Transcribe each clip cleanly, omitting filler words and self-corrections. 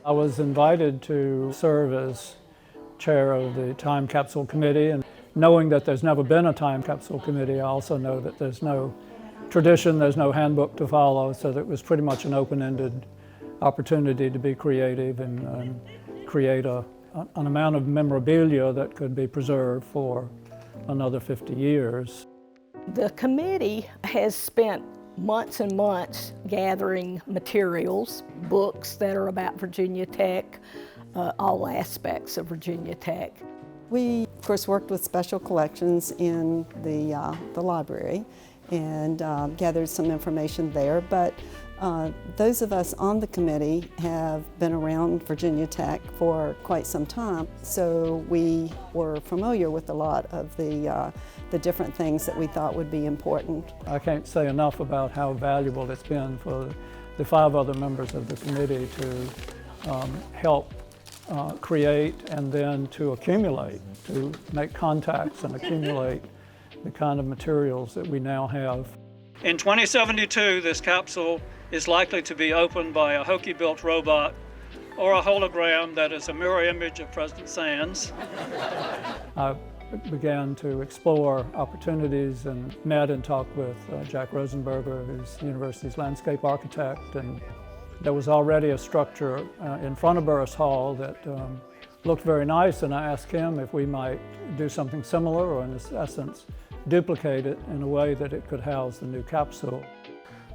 I was invited to serve as chair of the Time Capsule Committee, and knowing that there's never been a Time Capsule Committee, I also know that there's no tradition, there's no handbook to follow, so that it was pretty much an open-ended opportunity to be creative and create an amount of memorabilia that could be preserved for another 50 years. The committee has spent months and months gathering materials, books that are about Virginia Tech, all aspects of Virginia Tech. We, of course, worked with special collections in the library and gathered some information there, but those of us on the committee have been around Virginia Tech for quite some time, so we were familiar with a lot of the different things that we thought would be important. I can't say enough about how valuable it's been for the 5 other members of the committee to help create and then to accumulate, to make contacts and accumulate the kind of materials that we now have. In 2072, this capsule is likely to be opened by a Hokie-built robot or a hologram that is a mirror image of President Sands. I began to explore opportunities and met and talked with Jack Rosenberger, who's the university's landscape architect, and there was already a structure in front of Burruss Hall that looked very nice, and I asked him if we might do something similar, or in essence duplicate it in a way that it could house the new capsule.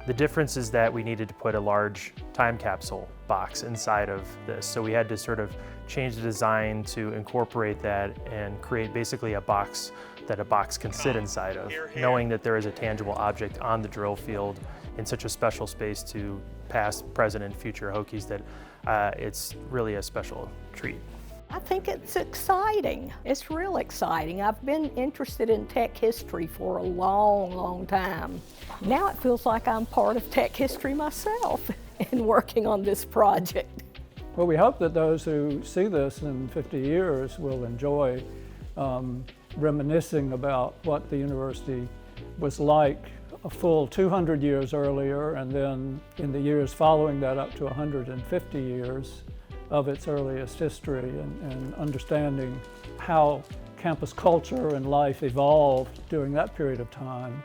The difference is that we needed to put a large time capsule box inside of this, so we had to sort of change the design to incorporate that and create basically a box that a box can sit inside of, knowing that there is a tangible object on the drill field in such a special space to past, present, and future Hokies that it's really a special treat. I think it's exciting. It's real exciting. I've been interested in tech history for a long, long time. Now it feels like I'm part of tech history myself in working on this project. Well, we hope that those who see this in 50 years will enjoy reminiscing about what the university was like a full 200 years earlier, and then in the years following that up to 150 years of its earliest history, and understanding how campus culture and life evolved during that period of time.